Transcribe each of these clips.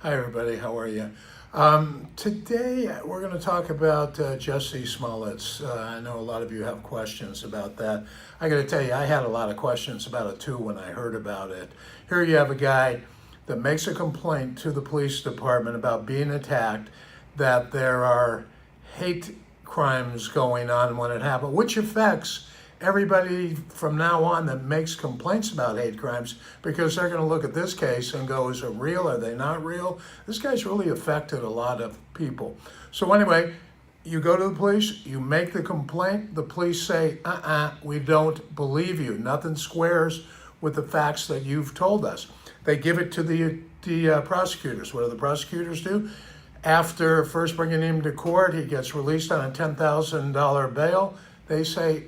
Hi, everybody. How are you? Today, we're going to talk about Jesse Smollett's. I know a lot of you have questions about that. I got to tell you, I had a lot of questions about it too when I heard about it. Here you have a guy that makes a complaint to the police department about being attacked, that there are hate crimes going on when it happened, which affects everybody from now on that makes complaints about hate crimes, because they're going to look at this case and go, is it real? Are they not real? This guy's really affected a lot of people. So anyway, you go to the police, you make the complaint, the police say, we don't believe you. Nothing squares with the facts that you've told us. They give it to the prosecutors. What do the prosecutors do? After first bringing him to court, he gets released on a $10,000 bail. They say,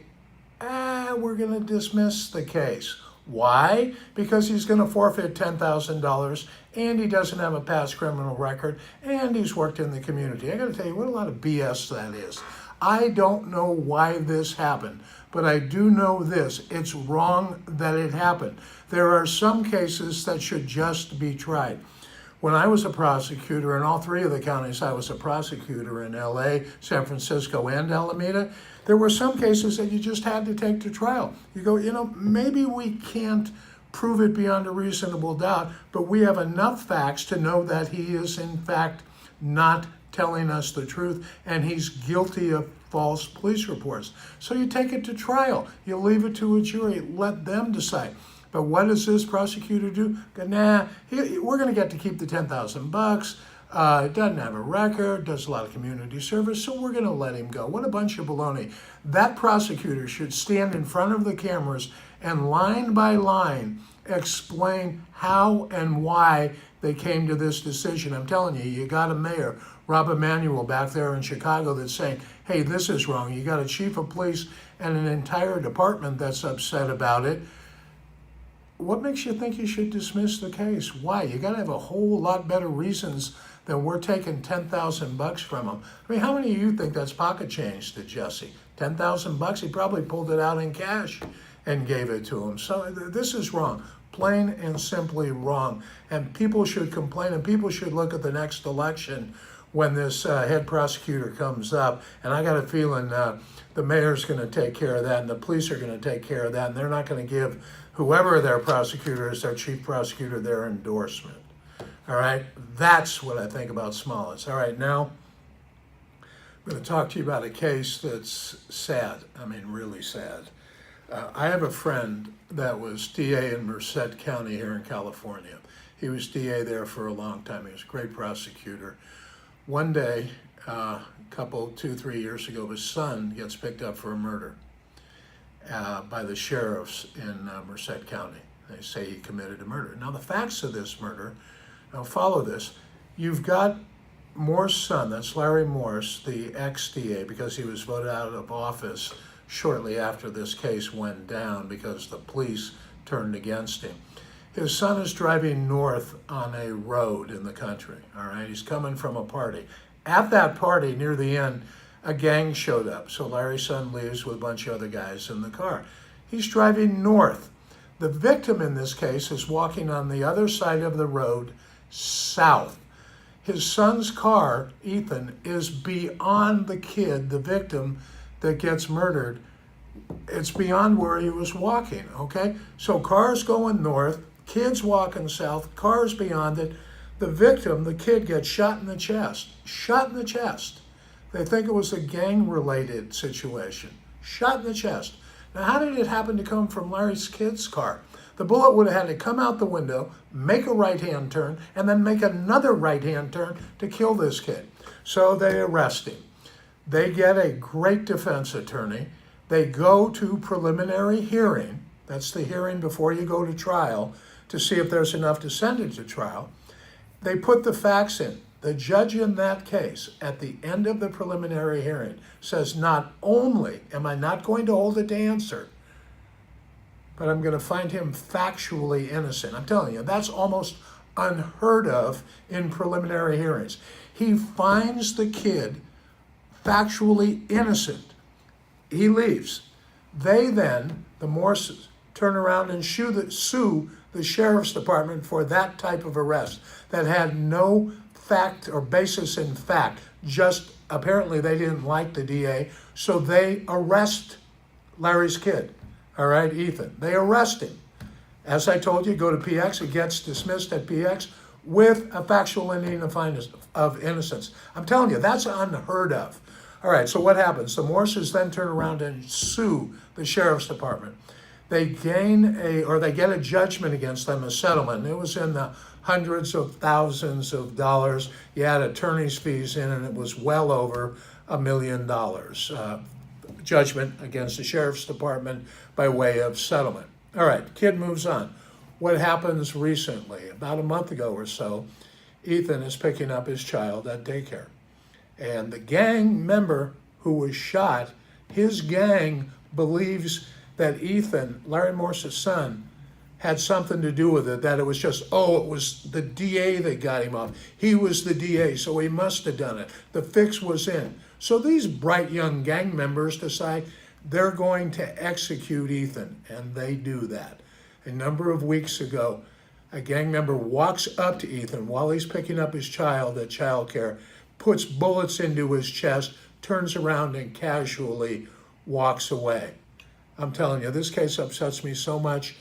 we're going to dismiss the case. Why? Because he's going to forfeit $10,000 and he doesn't have a past criminal record and he's worked in the community. I got to tell you what a lot of BS that is. I don't know why this happened, but I do know this. It's wrong that it happened. There are some cases that should just be tried. When I was a prosecutor in all three of the counties, I was a prosecutor in LA, San Francisco, and Alameda. There were some cases that you just had to take to trial. You go, maybe we can't prove it beyond a reasonable doubt, but we have enough facts to know that he is in fact not telling us the truth and he's guilty of false police reports. So you take it to trial. You leave it to a jury. Let them decide. But what does this prosecutor do? We're going to get to keep the $10,000. Doesn't have a record, does a lot of community service, so we're going to let him go. What a bunch of baloney. That prosecutor should stand in front of the cameras and line by line explain how and why they came to this decision. I'm telling you, you got a mayor, Rob Emanuel, back there in Chicago that's saying, hey, this is wrong. You got a chief of police and an entire department that's upset about it. What makes you think you should dismiss the case? Why? You got to have a whole lot better reasons than we're taking $10,000 from him. I mean, how many of you think that's pocket change to Jesse? $10,000? He probably pulled it out in cash and gave it to him. So this is wrong, plain and simply wrong. And people should complain, and people should look at the next election when this head prosecutor comes up. And I got a feeling the mayor's going to take care of that, and the police are going to take care of that, and they're not going to give whoever their prosecutor is, their chief prosecutor, their endorsement. All right, that's what I think about Smollett. All right, now I'm going to talk to you about a case that's sad. I mean, really sad. I have a friend that was DA in Merced County here in California. He was DA there for a long time. He was a great prosecutor. One day, two, 3 years ago, his son gets picked up for a murder by the sheriffs in Merced County. They say he committed a murder. Now, the facts of this murder, now follow this. You've got Moore's son, that's Larry Morse, the ex-DA, because he was voted out of office shortly after this case went down because the police turned against him. His son is driving north on a road in the country, all right? He's coming from a party. At that party, near the end, a gang showed up. So Larry's son leaves with a bunch of other guys in the car. He's driving north. The victim in this case is walking on the other side of the road, south. His son's car, Ethan, is beyond the kid, the victim that gets murdered. It's beyond where he was walking, okay? So cars going north, kids walking south, cars beyond it. The victim, the kid, gets shot in the chest. Shot in the chest. They think it was a gang-related situation. Shot in the chest. Now, how did it happen to come from Larry's kid's car? The bullet would have had to come out the window, make a right-hand turn, and then make another right-hand turn to kill this kid. So they arrest him. They get a great defense attorney. They go to preliminary hearing. That's the hearing before you go to trial to see if there's enough to send it to trial. They put the facts in. The judge in that case, at the end of the preliminary hearing, says, not only am I not going to hold it to answer, but I'm going to find him factually innocent. I'm telling you, that's almost unheard of in preliminary hearings. He finds the kid factually innocent. He leaves. They then, the Morses, turn around and sue the sheriff's department for that type of arrest that had no fact or basis in fact. Just apparently they didn't like the DA, so they arrest Larry's kid, all right, Ethan. They arrest him. As I told you, go to PX, it gets dismissed at PX with a factual ending of innocence. I'm telling you, that's unheard of. All right, so what happens? The Morses then turn around and sue the sheriff's department. They get a judgment against them, a settlement. It was in the hundreds of thousands of dollars. You had attorney's fees in, and it was well over $1 million. Judgment against the sheriff's department by way of settlement. All right, kid moves on. What happens recently? About a month ago or so, Ethan is picking up his child at daycare. And the gang member who was shot, his gang believes that Ethan, Larry Morse's son, had something to do with it, that it was just, it was the DA that got him off. He was the DA, so he must have done it. The fix was in. So these bright young gang members decide they're going to execute Ethan, and they do that. A number of weeks ago, a gang member walks up to Ethan while he's picking up his child at childcare, puts bullets into his chest, turns around and casually walks away. I'm telling you, this case upsets me so much.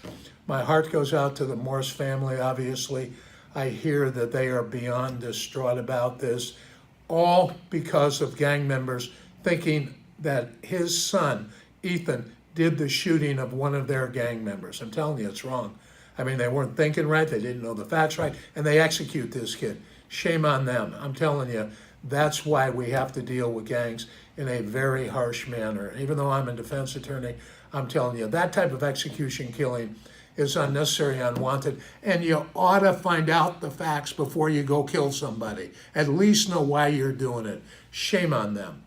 My heart goes out to the Morse family, obviously. I hear that they are beyond distraught about this, all because of gang members thinking that his son, Ethan, did the shooting of one of their gang members. I'm telling you, it's wrong. I mean, they weren't thinking right, they didn't know the facts right, and they execute this kid. Shame on them. I'm telling you, that's why we have to deal with gangs in a very harsh manner. Even though I'm a defense attorney, I'm telling you, that type of execution killing is unnecessary, unwanted, and you ought to find out the facts before you go kill somebody. At least know why you're doing it. Shame on them.